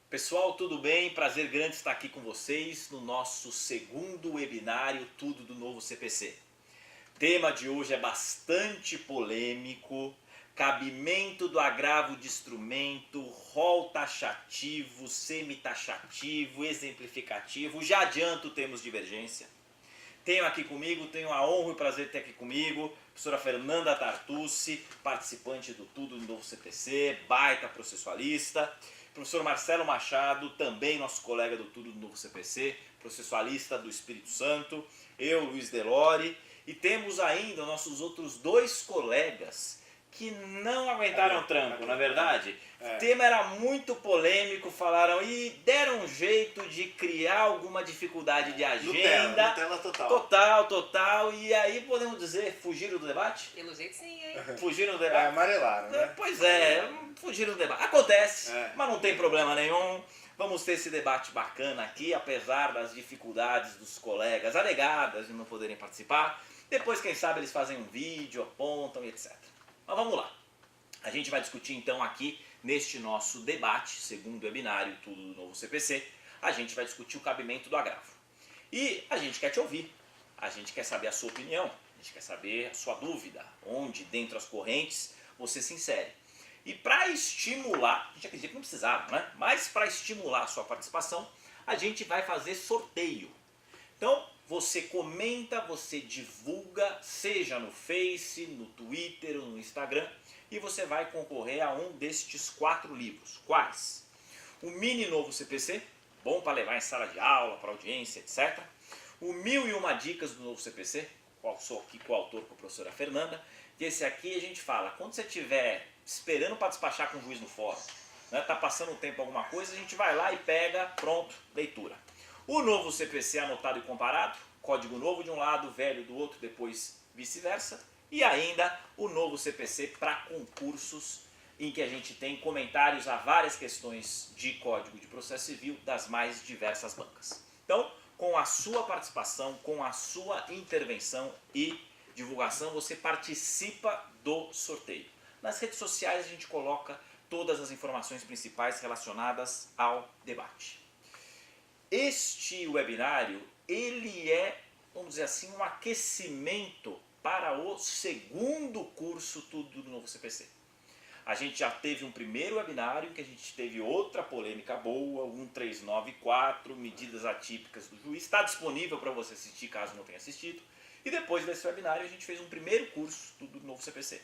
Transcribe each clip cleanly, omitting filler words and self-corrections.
Pessoal, tudo bem? Prazer grande estar aqui com vocês no nosso segundo webinário Tudo do Novo CPC. O tema de hoje é bastante polêmico, cabimento do agravo de instrumento, rol taxativo, semitaxativo, exemplificativo. Já adianto, temos divergência. Tenho aqui comigo, tenho a honra e o prazer de ter aqui comigo a professora Fernanda Tartucci, participante do Tudo do Novo CPC, baita processualista. Professor Marcelo Machado, também nosso colega do Tudo do Novo CPC, processualista do Espírito Santo. Eu, Luiz Delori. E temos ainda nossos outros dois colegas que não aguentaram tranco, na verdade. O tema era muito polêmico, falaram e deram um jeito de criar alguma dificuldade de agenda. Nutella total. E aí podemos dizer, fugiram do debate? Pelo jeito sim, hein? Fugiram do debate? Amarelaram, né? Pois é, fugiram do debate. Acontece, mas não tem problema nenhum. Vamos ter esse debate bacana aqui, apesar das dificuldades dos colegas alegadas de não poderem participar. Depois, quem sabe, eles fazem um vídeo, apontam e etc. Mas vamos lá. A gente vai discutir então aqui, neste nosso debate, segundo webinário Tudo do Novo CPC, a gente vai discutir o cabimento do agravo. E a gente quer te ouvir, a gente quer saber a sua opinião, a gente quer saber a sua dúvida, onde dentro das correntes você se insere. E para estimular, a gente acredita que não precisava, né? Mas para estimular a sua participação, a gente vai fazer sorteio. Então, você comenta, você divulga, seja no Face, no Twitter ou no Instagram, e você vai concorrer a um destes 4 livros. Quais? O Mini Novo CPC, bom para levar em sala de aula, para audiência, etc. O 1001 Dicas do Novo CPC, qual sou aqui com o autor, com a professora Fernanda. E esse aqui a gente fala, quando você estiver esperando para despachar com o juiz no fórum, né, tá passando um tempo alguma coisa, a gente vai lá e pega, pronto, leitura. O Novo CPC anotado e comparado, código novo de um lado, velho do outro, depois vice-versa. E ainda o Novo CPC para concursos, em que a gente tem comentários a várias questões de Código de Processo Civil das mais diversas bancas. Então, com a sua participação, com a sua intervenção e divulgação, você participa do sorteio. Nas redes sociais a gente coloca todas as informações principais relacionadas ao debate. Este webinário, ele é, vamos dizer assim, um aquecimento para o segundo curso Tudo do Novo CPC. A gente já teve um primeiro webinário em que a gente teve outra polêmica boa, 1394, medidas atípicas do juiz. Está disponível para você assistir caso não tenha assistido. E depois desse webinário a gente fez um primeiro curso Tudo do Novo CPC,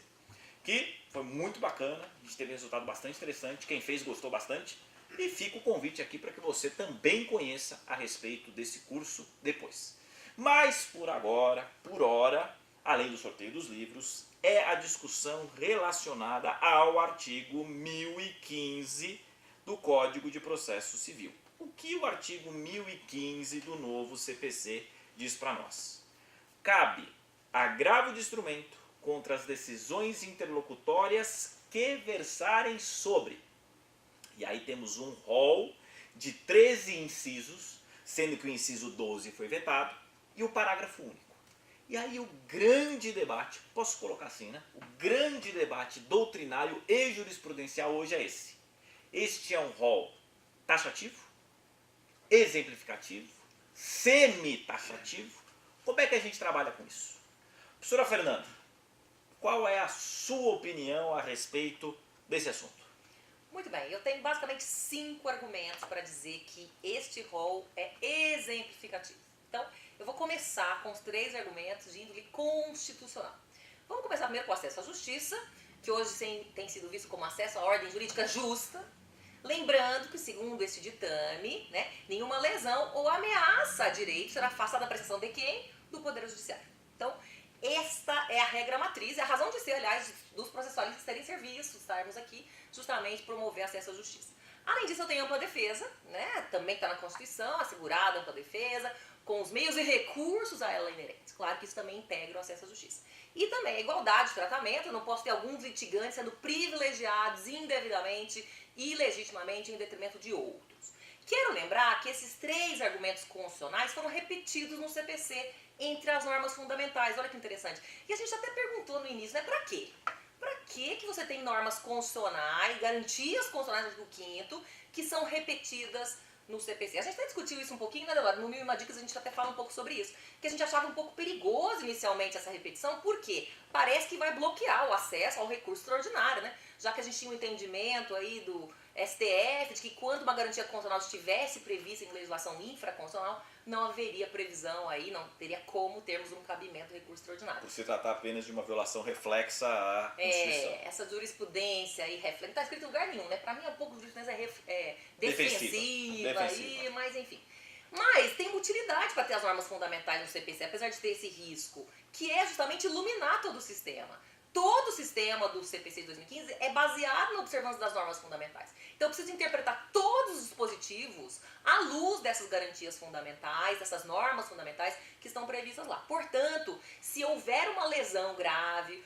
que foi muito bacana, a gente teve um resultado bastante interessante, quem fez gostou bastante. E fica o convite aqui para que você também conheça a respeito desse curso depois. Mas por agora, por hora, além do sorteio dos livros, é a discussão relacionada ao artigo 1015 do Código de Processo Civil. O que o artigo 1015 do novo CPC diz para nós? Cabe agravo de instrumento contra as decisões interlocutórias que versarem sobre. E aí temos um rol de 13 incisos, sendo que o inciso 12 foi vetado, e o parágrafo único. E aí o grande debate, posso colocar assim, né? O grande debate doutrinário e jurisprudencial hoje é esse. Este é um rol taxativo, exemplificativo, semitaxativo. Como é que a gente trabalha com isso? Professora Fernanda, qual é a sua opinião a respeito desse assunto? Muito bem, eu tenho basicamente 5 argumentos para dizer que este rol é exemplificativo. Então, eu vou começar com os 3 argumentos de índole constitucional. Vamos começar primeiro com o acesso à justiça, que hoje tem sido visto como acesso à ordem jurídica justa. Lembrando que, segundo este ditame, né, nenhuma lesão ou ameaça a direito será afastada da prestação de quem? Do Poder Judiciário. Então, esta é a regra matriz, é a razão de ser, aliás, dos processualistas terem serviço, estarmos aqui justamente promover acesso à justiça. Além disso, eu tenho ampla defesa, né, também está na Constituição, assegurada ampla defesa, com os meios e recursos a ela inerentes. Claro que isso também integra o acesso à justiça. E também a igualdade de tratamento, eu não posso ter alguns litigantes sendo privilegiados indevidamente, ilegitimamente, em detrimento de outros. Quero lembrar que esses 3 argumentos constitucionais foram repetidos no CPC entre as normas fundamentais. Olha que interessante. E a gente até perguntou no início, né, para quê? para que você tem normas constitucionais, garantias constitucionais do artigo 5º, que são repetidas no CPC. A gente até discutiu isso um pouquinho, né, Delora? No 1001 Dicas a gente até fala um pouco sobre isso. Que a gente achava um pouco perigoso inicialmente essa repetição, porque parece que vai bloquear o acesso ao recurso extraordinário, né? Já que a gente tinha um entendimento aí do STF de que quando uma garantia constitucional estivesse prevista em legislação infraconstitucional, não haveria previsão aí, não teria como termos um cabimento do recurso extraordinário. Por se tratar apenas de uma violação reflexa à Constituição. Essa jurisprudência aí reflexa, não está escrito em lugar nenhum, né? Para mim é um pouco de jurisprudência defensiva. Aí, mas enfim. Mas tem utilidade para ter as normas fundamentais no CPC, apesar de ter esse risco, que é justamente iluminar todo o sistema. Todo o sistema do CPC de 2015 é baseado na observância das normas fundamentais. Então eu preciso interpretar todos os dispositivos à luz dessas garantias fundamentais, dessas normas fundamentais que estão previstas lá. Portanto, se houver uma lesão grave,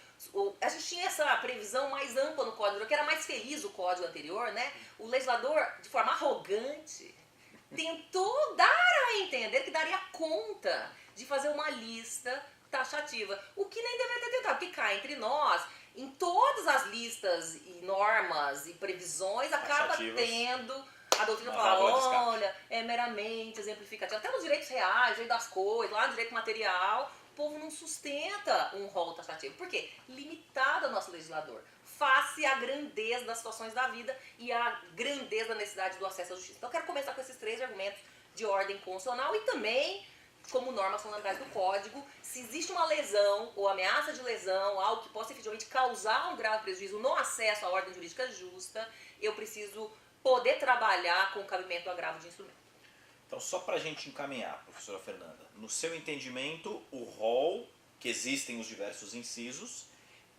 a gente tinha essa previsão mais ampla no código, que era mais feliz o código anterior, né? O legislador, de forma arrogante, tentou dar a entender que daria conta de fazer uma lista taxativa, o que nem deveria ter tentado, porque cá entre nós, em todas as listas e normas e previsões, acaba tendo a doutrina fala, olha, é meramente exemplificativo, até nos direitos reais, direito das coisas, lá no direito material, o povo não sustenta um rol taxativo, por quê? Limitado ao nosso legislador, face à grandeza das situações da vida e à grandeza da necessidade do acesso à justiça. Então eu quero começar com esses 3 argumentos de ordem constitucional e também como normas fundamentais do Código, se existe uma lesão ou ameaça de lesão, algo que possa efetivamente causar um grave prejuízo no acesso à ordem jurídica justa, eu preciso poder trabalhar com o cabimento do agravo de instrumento. Então, só para a gente encaminhar, professora Fernanda, no seu entendimento, o rol, que existem os diversos incisos,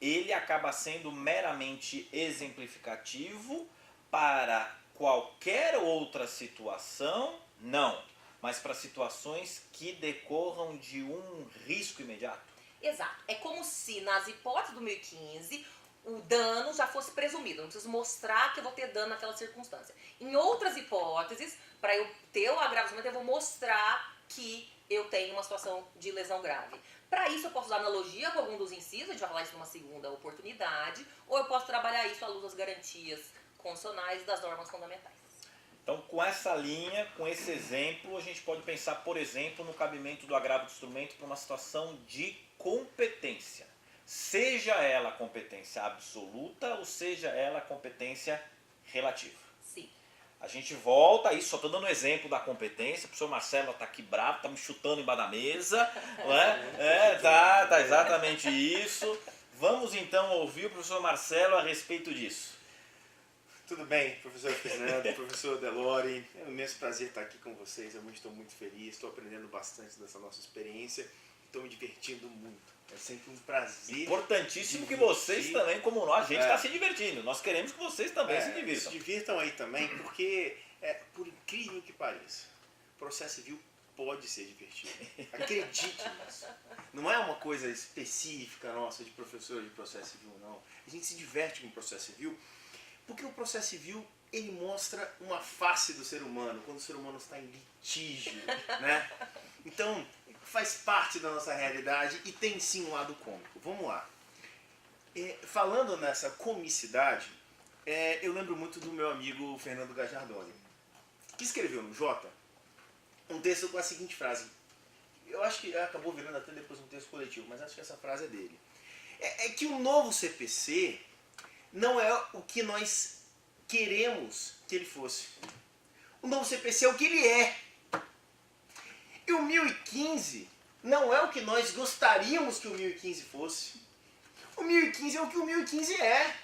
ele acaba sendo meramente exemplificativo para qualquer outra situação? Não. Mas para situações que decorram de um risco imediato? Exato. É como se nas hipóteses do 1015 o dano já fosse presumido. Eu não preciso mostrar que eu vou ter dano naquela circunstância. Em outras hipóteses, para eu ter o agravamento, eu vou mostrar que eu tenho uma situação de lesão grave. Para isso eu posso usar analogia com algum dos incisos, a gente vai falar isso numa segunda oportunidade, ou eu posso trabalhar isso à luz das garantias constitucionais e das normas fundamentais. Então, com essa linha, com esse exemplo, a gente pode pensar, por exemplo, no cabimento do agravo de instrumento para uma situação de competência. Seja ela competência absoluta ou seja ela competência relativa. Sim. A gente volta aí, só estou dando exemplo da competência, o professor Marcelo está aqui bravo, está me chutando embaixo da mesa, não é? Tá exatamente isso. Vamos então ouvir o professor Marcelo a respeito disso. Tudo bem, professor Fernando, professor Delore, é um imenso prazer estar aqui com vocês, eu estou muito feliz, estou aprendendo bastante dessa nossa experiência, estou me divertindo muito, é sempre um prazer. Importantíssimo que vocês também, como nós, a gente está se divertindo, nós queremos que vocês também se divirtam. Se divirtam aí também, porque, por incrível que pareça, o processo civil pode ser divertido, acredite nisso. Não é uma coisa específica nossa de professor de processo civil, não. A gente se diverte com o processo civil, porque o processo civil, ele mostra uma face do ser humano, quando o ser humano está em litígio, né? Então, faz parte da nossa realidade e tem sim um lado cômico. Vamos lá. Falando nessa comicidade, eu lembro muito do meu amigo Fernando Gajardoni, que escreveu no Jota um texto com a seguinte frase. Eu acho que acabou virando até depois um texto coletivo, mas acho que essa frase é dele. É que o novo CPC não é o que nós queremos que ele fosse. O novo CPC é o que ele é. E o 1015 não é o que nós gostaríamos que o 1015 fosse. O 1015 é o que o 1015 é.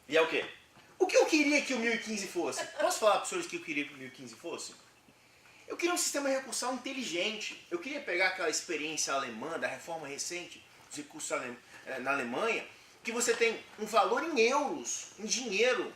E é o quê? O que eu queria que o 1015 fosse? Posso falar para os senhores o que eu queria que o 1015 fosse? Eu queria um sistema recursal inteligente. Eu queria pegar aquela experiência alemã, da reforma recente, dos recursos na Alemanha, que você tem um valor em euros, em dinheiro,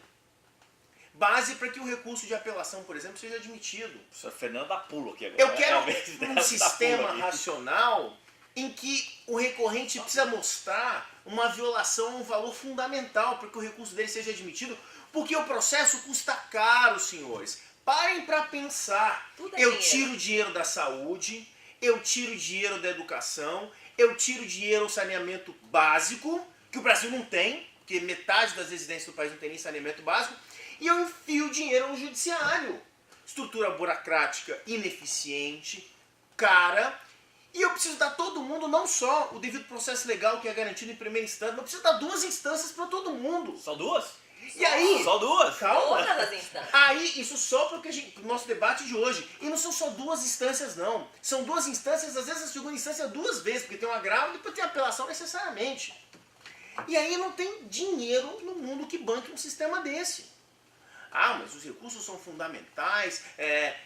base para que o recurso de apelação, por exemplo, seja admitido. O professor Fernando dá pulo aqui agora. Eu quero um sistema racional em que o recorrente precisa mostrar uma violação a um valor fundamental para que o recurso dele seja admitido, porque o processo custa caro, senhores. Parem para pensar. Eu tiro dinheiro da saúde, eu tiro dinheiro da educação, eu tiro dinheiro do saneamento básico, que o Brasil não tem, porque metade das residências do país não tem nem saneamento básico, e eu enfio dinheiro no judiciário. Estrutura burocrática ineficiente, cara, e eu preciso dar a todo mundo não só o devido processo legal que é garantido em primeira instância, mas eu preciso dar 2 instâncias para todo mundo. Só 2? E aí... Só 2? Calma. Todas as instâncias. Aí, isso só porque o nosso debate de hoje. E não são só 2 instâncias, não. São 2 instâncias, às vezes a segunda instância 2 vezes, porque tem um agravo e depois tem apelação necessariamente. E aí não tem dinheiro no mundo que banque um sistema desse. Ah, mas os recursos são fundamentais,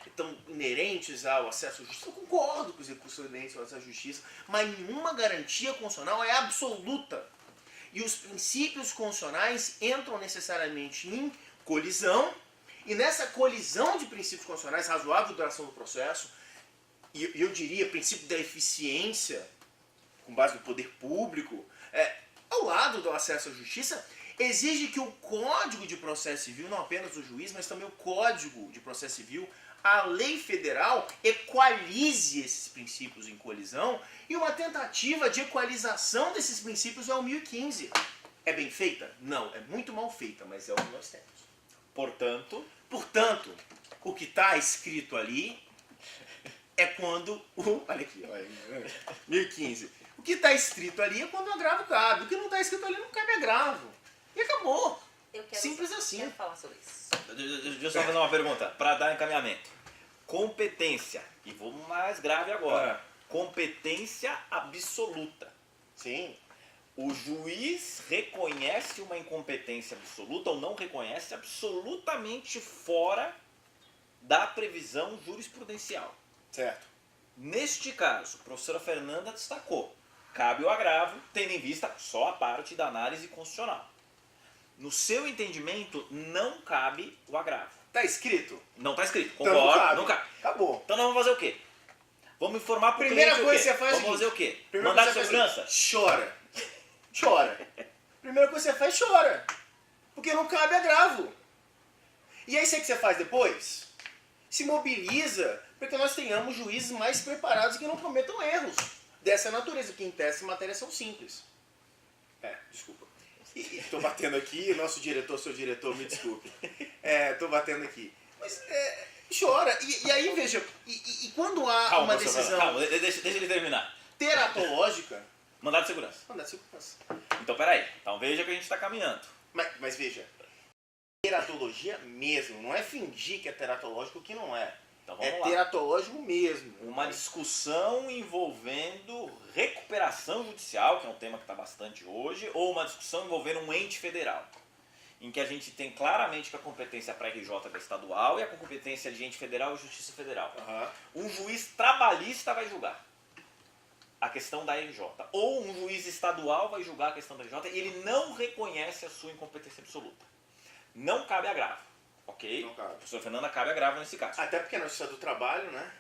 estão inerentes ao acesso à justiça. Eu concordo que os recursos são inerentes ao acesso à justiça, mas nenhuma garantia constitucional é absoluta. E os princípios constitucionais entram necessariamente em colisão, e nessa colisão de princípios constitucionais, razoável duração do processo, e eu diria princípio da eficiência, com base no poder público, ao lado do acesso à justiça, exige que o Código de Processo Civil, não apenas o juiz, mas também o Código de Processo Civil, a lei federal, equalize esses princípios em colisão, e uma tentativa de equalização desses princípios é o 1015. É bem feita? Não, é muito mal feita, mas é o que nós temos. Portanto, o que está escrito ali é quando olha aqui, olha, 1015. O que está escrito ali é quando o agravo cabe. O que não está escrito ali não cabe agravo. E acabou. Simples assim. Quero falar sobre isso. deixa eu só fazer uma pergunta, para dar encaminhamento. Competência, e vou mais grave agora. Competência absoluta. Sim. O juiz reconhece uma incompetência absoluta ou não reconhece absolutamente fora da previsão jurisprudencial. Certo. Neste caso, a professora Fernanda destacou, cabe o agravo, tendo em vista só a parte da análise constitucional. No seu entendimento, não cabe o agravo. Tá escrito? Não está escrito, Então concordo, não cabe. Acabou. Então nós vamos fazer o quê? Vamos informar para o Primeira cliente coisa o quê? que você faz é o Vamos fazer o seguinte, quê? primeira Mandar de coisa que você segurança? faz, chora. Chora. Primeira coisa que você faz, chora. Porque não cabe agravo. E aí, sabe o que você faz depois? Se mobiliza para que nós tenhamos juízes mais preparados que não cometam erros dessa natureza, que em tese e matéria são simples. Desculpa. Estou batendo aqui, nosso diretor, seu diretor, me desculpe. Estou batendo aqui. Mas chora. E aí, veja, e quando há uma decisão... Calma, deixa ele terminar. Teratológica... Mandado de segurança. Mandado de segurança. Então, peraí. Então veja que a gente está caminhando. Mas veja, teratologia mesmo, não é fingir que é teratológico que não é. Então vamos lá. Teratológico mesmo. Uma discussão envolvendo recuperação judicial, que é um tema que está bastante hoje, ou uma discussão envolvendo um ente federal, em que a gente tem claramente que a competência para a RJ é estadual e a competência de ente federal é Justiça Federal. Um juiz trabalhista vai julgar a questão da RJ, ou um juiz estadual vai julgar a questão da RJ e ele não reconhece a sua incompetência absoluta. Não cabe agravo, ok? Não cabe. A professora Fernanda cabe agravo nesse caso. Até porque na Justiça do Trabalho, né?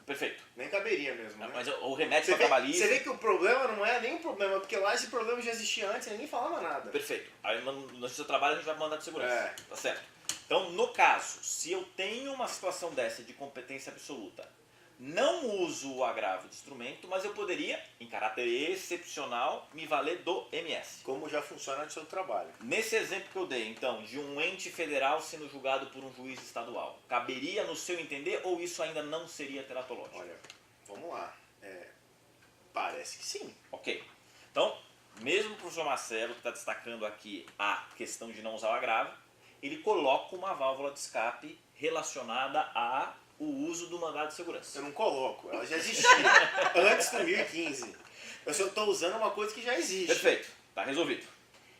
Perfeito. Nem caberia mesmo, né? Mas o remédio Você para trabalhista... Você vê que o problema não é nem um problema, porque lá esse problema já existia antes, ele nem falava nada. Perfeito. Aí na Justiça do Trabalho a gente vai mandar de segurança. É. Tá certo? Então, no caso, se eu tenho uma situação dessa de competência absoluta, não uso o agravo de instrumento, mas eu poderia, em caráter excepcional, me valer do MS. Como já funciona no seu trabalho. Nesse exemplo que eu dei, então, de um ente federal sendo julgado por um juiz estadual, caberia no seu entender ou isso ainda não seria teratológico? Olha, vamos lá. Parece que sim. Ok. Então, mesmo o professor Marcelo, que está destacando aqui a questão de não usar o agravo, ele coloca uma válvula de escape relacionada ao uso do mandado de segurança. Eu não coloco, ela já existia antes do 1015. Eu só estou usando uma coisa que já existe. Perfeito, está resolvido.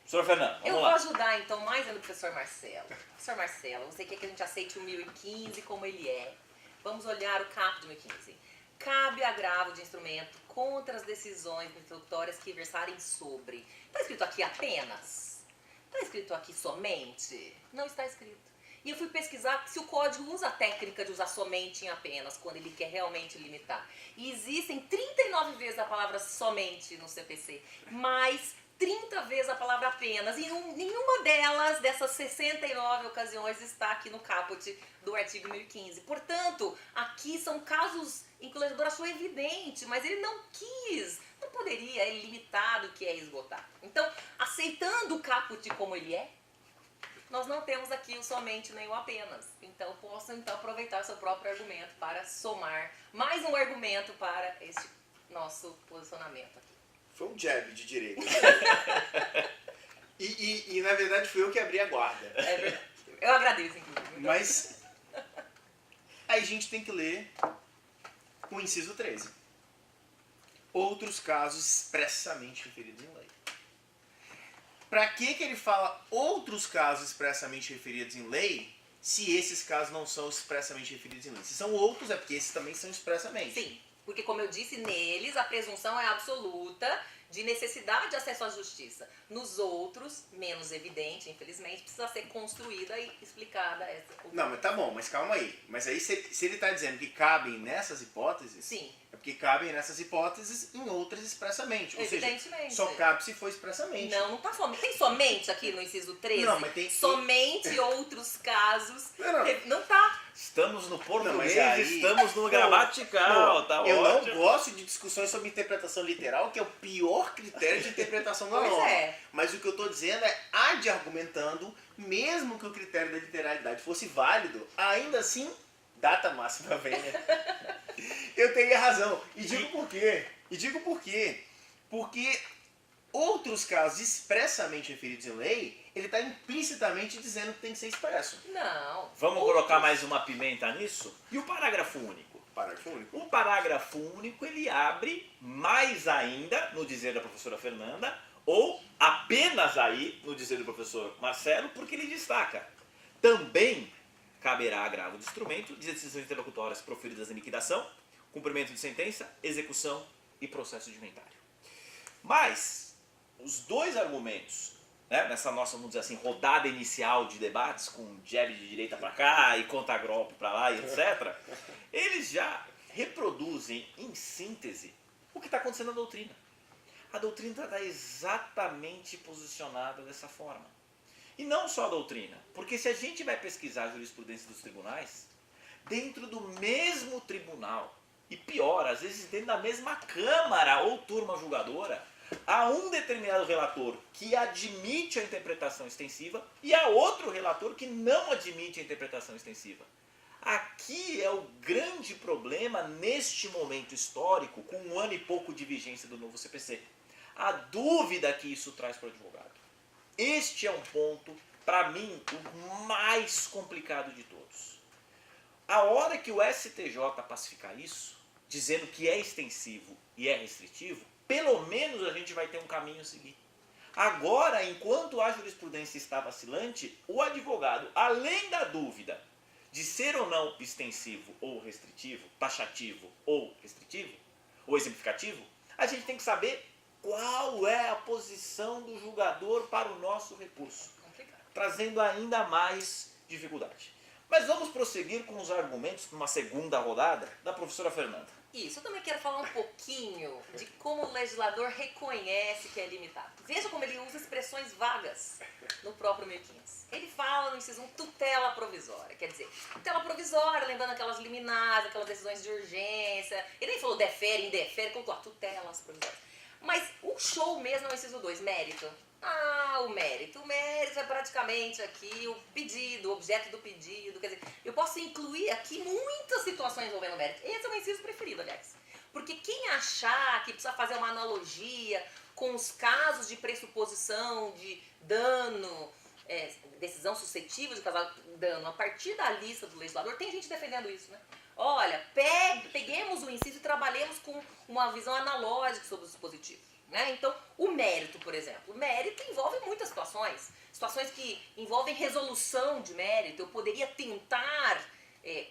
Professora Fernanda, vamos Eu lá. vou ajudar então mais ainda o professor Marcelo. Professor Marcelo, você quer que a gente aceite o 1015 como ele é. Vamos olhar o caput de 1015. Cabe agravo de instrumento contra as decisões introdutórias que versarem sobre. Está escrito aqui apenas? Está escrito aqui somente? Não está escrito. E eu fui pesquisar se o código usa a técnica de usar somente em apenas, quando ele quer realmente limitar. E existem 39 vezes a palavra somente no CPC, mais 30 vezes a palavra apenas. E nenhuma delas, dessas 69 ocasiões, está aqui no caput do artigo 1015. Portanto, aqui são casos em que o legislador achou evidente, mas ele não quis. Não poderia, é limitado, que é esgotar. Então, aceitando o caput como ele é, nós não temos aqui o somente nem o apenas. Então, posso aproveitar o seu próprio argumento para somar mais um argumento para este nosso posicionamento aqui. Foi um jab de direita. e na verdade fui eu que abri a guarda. É verdade. Eu agradeço, inclusive. Mas aí a gente tem que ler o inciso 13. Outros casos expressamente referidos em lei. Para que ele fala outros casos expressamente referidos em lei, se esses casos não são expressamente referidos em lei? Se são outros, é porque esses também são expressamente. Sim, porque como eu disse, neles a presunção é absoluta de necessidade de acesso à justiça. Nos outros, menos evidente, infelizmente, precisa ser construída e explicada essa. Não, mas tá bom, mas calma aí. Mas aí se ele está dizendo que cabem nessas hipóteses, Sim. é porque cabem nessas hipóteses em outras expressamente. Ou seja, Evidentemente. só cabe se for expressamente. Não, não tá somente. Tem somente aqui no inciso 13? Não, mas tem... Somente outros casos. Não. Não tá. Estamos no português, Não, aí... estamos no gramatical, tá eu ótimo. não gosto de discussões sobre interpretação literal, que é o pior critério de interpretação da Pois norma. é. Mas o que eu estou dizendo é, há de argumentando, mesmo que o critério da literalidade fosse válido, ainda assim, data máxima vem, né? Eu teria razão. E digo por quê. Porque outros casos expressamente referidos em lei, ele está implicitamente dizendo que tem que ser expresso. Não. Vamos Outros. colocar mais uma pimenta nisso? E o parágrafo único? Parágrafo único. O parágrafo único, ele abre mais ainda, no dizer da professora Fernanda, ou apenas aí, no dizer do professor Marcelo, porque ele destaca. Também caberá agravo de instrumento de decisões interlocutórias proferidas em liquidação, cumprimento de sentença, execução e processo de inventário. Mas, os dois argumentos, né, nessa nossa, vamos dizer assim, rodada inicial de debates, com jab de direita para cá e contra-golpe para lá e etc., eles já reproduzem, em síntese, o que está acontecendo na doutrina. A doutrina está exatamente posicionada dessa forma. E não só a doutrina, porque se a gente vai pesquisar a jurisprudência dos tribunais, dentro do mesmo tribunal, e pior, às vezes dentro da mesma Câmara ou turma julgadora, há um determinado relator que admite a interpretação extensiva e há outro relator que não admite a interpretação extensiva. Aqui é o grande problema neste momento histórico, com 1 ano e pouco de vigência do novo CPC. A dúvida que isso traz para o advogado. Este é um ponto, para mim, o mais complicado de todos. A hora que o STJ pacificar isso, dizendo que é extensivo e é restritivo, pelo menos a gente vai ter um caminho a seguir. Agora, enquanto a jurisprudência está vacilante, o advogado, além da dúvida de ser ou não extensivo ou restritivo, taxativo ou restritivo, ou exemplificativo, a gente tem que saber qual é a posição do julgador para o nosso recurso, trazendo ainda mais dificuldade. Mas vamos prosseguir com os argumentos numa segunda rodada da professora Fernanda. Isso, eu também quero falar um pouquinho de como o legislador reconhece que é limitado. Veja como ele usa expressões vagas no próprio 1500. Ele fala no inciso 1, tutela provisória. Quer dizer, tutela provisória, lembrando aquelas liminares, aquelas decisões de urgência. Ele nem falou defere, indefere, colocou tutelas provisórias. Mas o show mesmo é o inciso 2, mérito. O mérito. O mérito é praticamente aqui o pedido, o objeto do pedido. Quer dizer, eu posso incluir aqui muitas situações envolvendo mérito. Esse é o meu inciso preferido, aliás. Porque quem achar que precisa fazer uma analogia com os casos de pressuposição de dano, decisão suscetível de causar dano a partir da lista do legislador, tem gente defendendo isso, né? Olha, peguemos o inciso e trabalhemos com uma visão analógica sobre o dispositivo. Né? Então, o mérito, por exemplo. O mérito envolve muitas situações. Situações que envolvem resolução de mérito. Eu poderia tentar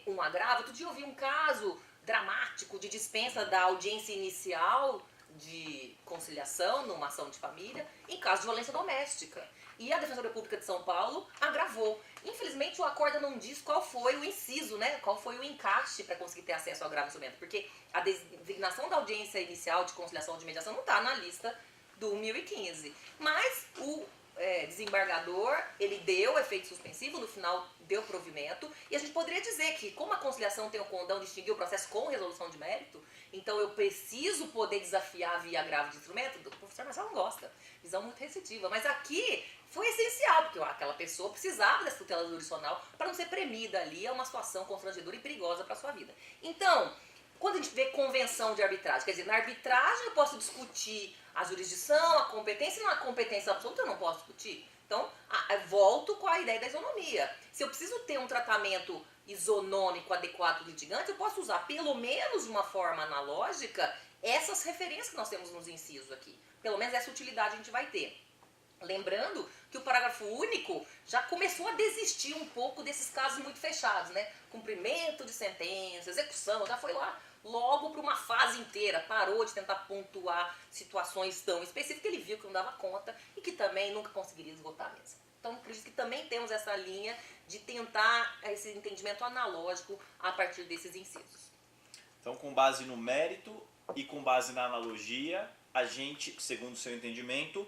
um agravo. Outro dia eu vi um caso dramático de dispensa da audiência inicial de conciliação numa ação de família em caso de violência doméstica. E a Defensoria Pública de São Paulo agravou. Infelizmente, o acordo não diz qual foi o inciso, né? Qual foi o encaixe para conseguir ter acesso ao agravo instrumento. Porque a designação da audiência inicial de conciliação ou de mediação não está na lista do 1015. Mas o desembargador, ele deu efeito suspensivo, no final deu provimento, e a gente poderia dizer que, como a conciliação tem o condão de extinguir o processo com resolução de mérito, então eu preciso poder desafiar via agravo de instrumento. O professor Marcelo não gosta, visão muito restritiva, mas aqui foi essencial, porque aquela pessoa precisava dessa tutela jurisdicional para não ser premida ali a uma situação constrangedora e perigosa para a sua vida. Então, quando a gente vê convenção de arbitragem, quer dizer, na arbitragem eu posso discutir a jurisdição, a competência, e na competência absoluta eu não posso discutir. Então, eu volto com a ideia da isonomia. Se eu preciso ter um tratamento isonômico adequado do litigante, eu posso usar, pelo menos de uma forma analógica, essas referências que nós temos nos incisos aqui. Pelo menos essa utilidade a gente vai ter. Lembrando que o parágrafo único já começou a desistir um pouco desses casos muito fechados, né? Cumprimento de sentença, execução, já foi lá logo para uma fase inteira, parou de tentar pontuar situações tão específicas, ele viu que não dava conta e que também nunca conseguiria esgotar a mesa. Então, acredito que também temos essa linha de tentar esse entendimento analógico a partir desses incisos. Então, com base no mérito e com base na analogia, a gente, segundo o seu entendimento,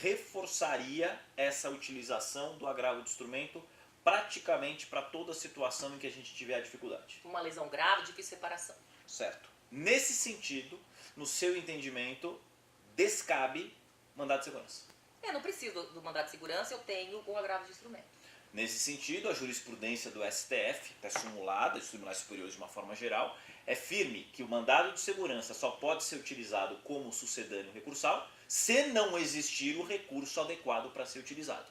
reforçaria essa utilização do agravo de instrumento praticamente para toda situação em que a gente tiver a dificuldade. Uma lesão grave, difícil separação. Certo. Nesse sentido, no seu entendimento, descabe mandado de segurança. Eu não preciso do mandado de segurança, eu tenho o agravo de instrumento. Nesse sentido, a jurisprudência do STF, até simulada, dos tribunais superiores de uma forma geral, é firme que o mandado de segurança só pode ser utilizado como sucedâneo recursal se não existir o recurso adequado para ser utilizado.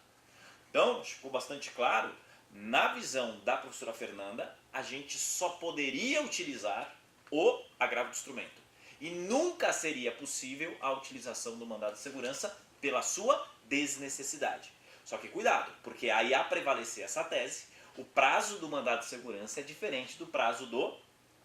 Então, ficou bastante claro, na visão da professora Fernanda, a gente só poderia utilizar o agravo de instrumento. E nunca seria possível a utilização do mandado de segurança pela sua desnecessidade. Só que cuidado, porque aí a prevalecer essa tese, o prazo do mandado de segurança é diferente do prazo do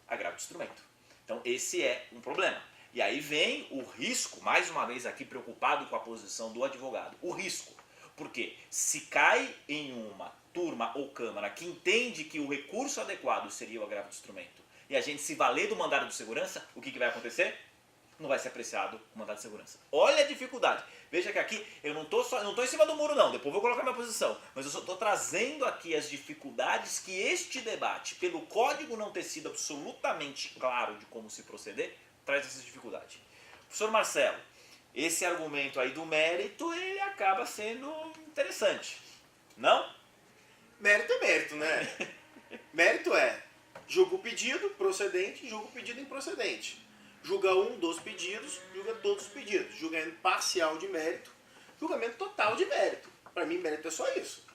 agravo de instrumento. Então esse é um problema. E aí vem o risco, mais uma vez aqui preocupado com a posição do advogado, o risco. Porque se cai em uma turma ou câmara que entende que o recurso adequado seria o agravo de instrumento, e a gente se valer do mandado de segurança, o que vai acontecer? Não vai ser apreciado o mandado de segurança. Olha a dificuldade. Veja que aqui eu não estou em cima do muro não, depois vou colocar minha posição, mas eu só estou trazendo aqui as dificuldades que este debate, pelo código não ter sido absolutamente claro de como se proceder, traz essa dificuldade. Professor Marcelo, esse argumento aí do mérito, ele acaba sendo interessante, não? Mérito é mérito, né? Mérito é julga o pedido procedente, julga o pedido improcedente. Julga um dos pedidos, julga todos os pedidos. Julgamento parcial de mérito, julgamento total de mérito. Para mim, mérito é só isso.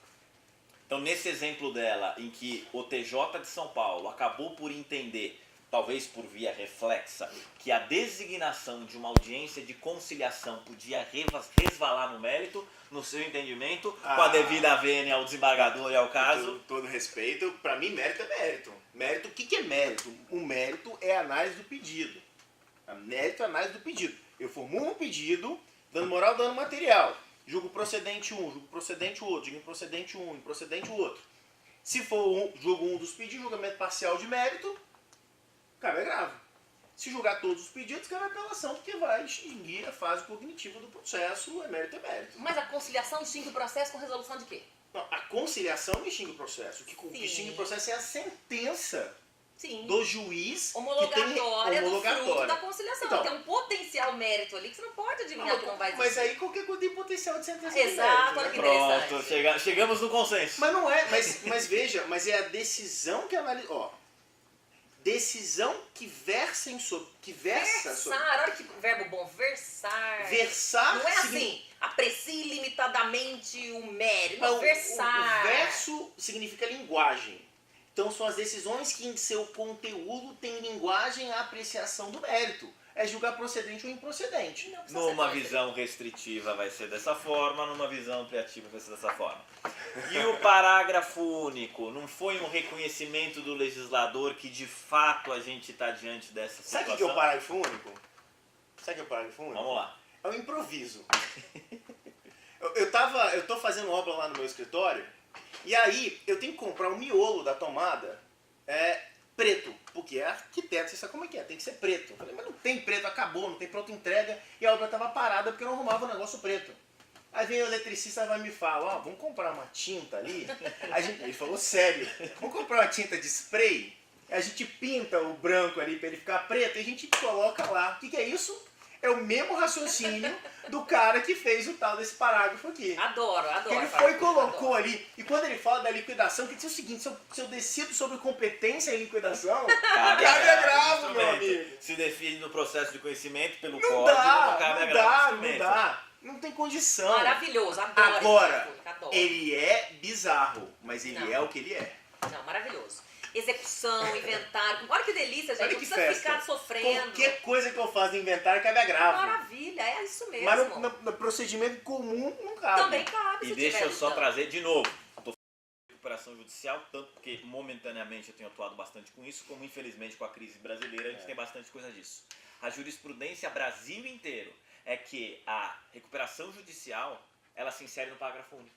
Então, nesse exemplo dela, em que o TJ de São Paulo acabou por entender, talvez por via reflexa, que a designação de uma audiência de conciliação podia resvalar no mérito, no seu entendimento, com a devida vênia ao desembargador e ao caso. Com todo respeito, para mim, mérito é mérito. Mérito, o que é mérito? O mérito é a análise do pedido. A mérito é a análise do pedido. Eu formulo um pedido, dando moral, dando material. Julgo procedente um, julgo procedente o outro, julgo improcedente um, improcedente o outro. Se for julgo um dos pedidos, julgamento parcial de mérito, cabe agravo. Se julgar todos os pedidos, cabe apelação, porque vai extinguir a fase cognitiva do processo, é mérito. Mas a conciliação extingue o processo com resolução de quê? Não, a conciliação não extingue o processo. O que extingue o processo é a sentença do juiz homologatória do fruto da conciliação. Então, tem um potencial mérito ali que você não pode adivinhar que não vai existir. Mas aí qualquer coisa tem potencial de sentença. Exato, olha que interessante. Pronto, chegamos no consenso. Mas não é, mas veja, mas é a decisão que analisa. Decisão que versa sobre. Olha que verbo bom, versar. Versar. Não é assim, aprecie limitadamente o mérito. Não, versar. O verso significa linguagem. Então são as decisões que em seu conteúdo tem linguagem à apreciação do mérito. É julgar procedente ou improcedente. Numa visão restritiva vai ser dessa forma, numa visão ampliativa vai ser dessa forma. E o parágrafo único, não foi um reconhecimento do legislador que de fato a gente está diante dessa situação? Sabe o que é o parágrafo único? Vamos lá. É o improviso. eu tô fazendo obra lá no meu escritório, e aí eu tenho que comprar o miolo da tomada preto, porque é arquiteto, você sabe como é que é, tem que ser preto. Eu falei, mas não tem preto, acabou, não tem pronta entrega, e a obra estava parada porque eu não arrumava o negócio preto. Aí vem o eletricista e vai me falar, ó, vamos comprar uma tinta ali. Ele falou sério, vamos comprar uma tinta de spray, a gente pinta o branco ali pra ele ficar preto e a gente coloca lá. O que é isso? É o mesmo raciocínio do cara que fez o tal desse parágrafo aqui. Adoro. Que ele foi e colocou ali. E quando ele fala da liquidação, quer dizer o seguinte, se eu decido sobre competência em liquidação, cabe agravo, meu amigo. Se define no processo de conhecimento pelo Não código, dá, não cabe não agravo dá, do não instrumento. dá. Não tem condição. Maravilhoso, adoro. Agora, esse adoro. ele é bizarro, mas ele Não. é o que ele é. Não, maravilhoso. Execução, inventário. Olha que delícia, gente. Olha Não que precisa festa. ficar sofrendo. Qualquer coisa que eu faço no inventário cabe agravo. Maravilha, é isso mesmo. Mas no procedimento comum não cabe. Também cabe. E se deixa tiver eu só lutando. trazer de novo. Estou falando de recuperação judicial, tanto porque momentaneamente eu tenho atuado bastante com isso, como infelizmente com a crise brasileira a gente tem bastante coisa disso. A jurisprudência Brasil inteiro é que a recuperação judicial ela se insere no parágrafo único.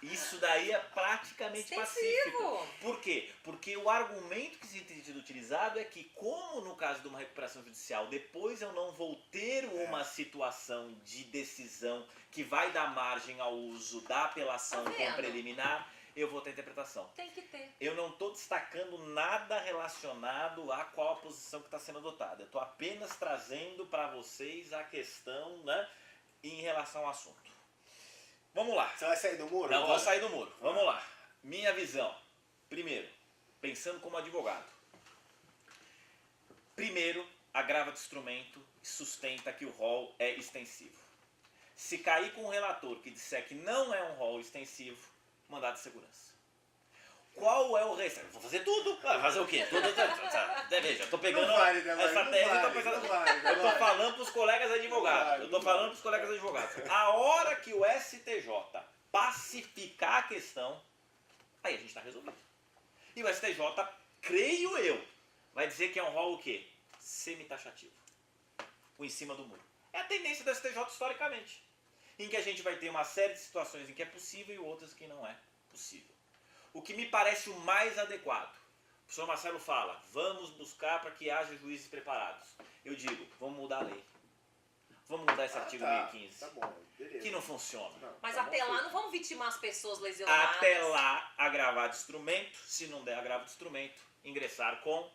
Isso daí é praticamente pacífico. Por quê? Porque o argumento que se tem sido utilizado é que, como no caso de uma recuperação judicial, depois eu não vou ter uma situação de decisão que vai dar margem ao uso da apelação Tá com vendo? preliminar, eu vou ter interpretação. Tem que ter. Eu não estou destacando nada relacionado a qual a posição que está sendo adotada. Eu estou apenas trazendo para vocês a questão, né, em relação ao assunto. Vamos lá. Você vai sair do muro? Não, Bora. vou sair do muro. Vamos lá. Minha visão. Primeiro, pensando como advogado. Primeiro, agrava de instrumento sustenta que o rol é extensivo. Se cair com o relator que disser que não é um rol extensivo, mandado de segurança. Qual é o resto? Vou fazer tudo. Vai fazer o quê? Tudo. Veja, eu tô pegando Não vale, essa não tese e vale, tô pensando. não vale, não Eu tô vale. falando pros colegas advogados. Eu tô falando pros colegas advogados. A hora que o STJ pacificar a questão, aí a gente tá resolvido. E o STJ, creio eu, vai dizer que é um rol o quê? Semi-taxativo. O em cima do muro. É a tendência do STJ historicamente. Em que a gente vai ter uma série de situações em que é possível e outras que não é possível. O que me parece o mais adequado. O professor Marcelo fala, vamos buscar para que haja juízes preparados. Eu digo, vamos mudar a lei. Vamos mudar esse artigo 1015. Tá bom, beleza. Que não funciona. Não, Mas tá até bom, lá não vamos vitimar as pessoas lesionadas. Até lá, agravar de instrumento. Se não der agravo de instrumento, ingressar com,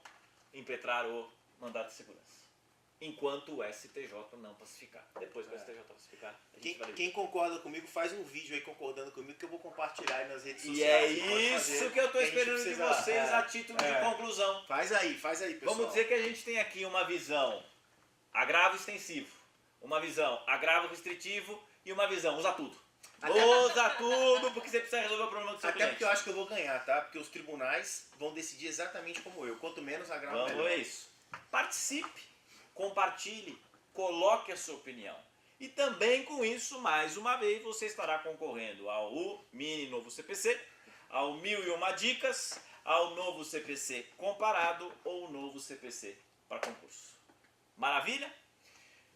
impetrar o mandado de segurança. Enquanto o STJ não pacificar. Depois que o STJ pacificar, a gente vai Quem concorda comigo, faz um vídeo aí concordando comigo que eu vou compartilhar aí nas redes sociais. E é Você pode isso fazer, que eu estou a gente esperando de precisa- vocês a título de conclusão. Faz aí, pessoal. Vamos dizer que a gente tem aqui uma visão agravo extensivo, uma visão agravo restritivo e uma visão usa tudo. Usa tudo porque você precisa resolver o problema do seu Até cliente. porque eu acho que eu vou ganhar, tá? Porque os tribunais vão decidir exatamente como eu. Quanto menos agravo, Vamos melhor. ver isso. Participe, compartilhe, coloque a sua opinião. E também com isso, mais uma vez, você estará concorrendo ao mini novo CPC, ao 1001 dicas, ao novo CPC comparado ou novo CPC para concurso. Maravilha?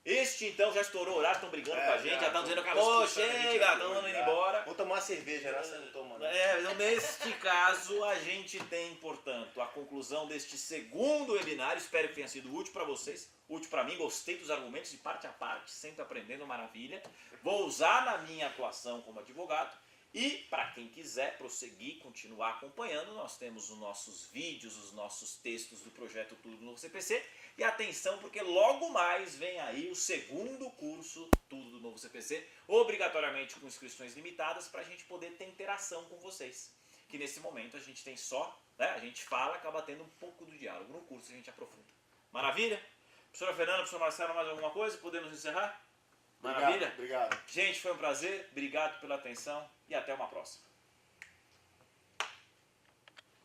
Este então já estourou o horário, estão brigando com a gente, já estão dizendo que pô, chega, estão indo embora. Vou tomar uma cerveja, né? Você não toma, né? Então, neste caso, a gente tem, portanto, a conclusão deste segundo webinário. Espero que tenha sido útil para vocês, útil para mim. Gostei dos argumentos de parte a parte, sempre aprendendo, maravilha. Vou usar na minha atuação como advogado. E, para quem quiser prosseguir, continuar acompanhando, nós temos os nossos vídeos, os nossos textos do projeto Tudo do Novo CPC. E atenção, porque logo mais vem aí o segundo curso Tudo do Novo CPC, obrigatoriamente com inscrições limitadas, para a gente poder ter interação com vocês. Que nesse momento a gente tem só, né, a gente fala, acaba tendo um pouco do diálogo. No curso a gente aprofunda. Maravilha? Professora Fernanda, professor Marcelo, mais alguma coisa? Podemos encerrar? Maravilha? Obrigado. Gente, foi um prazer. Obrigado pela atenção e até uma próxima.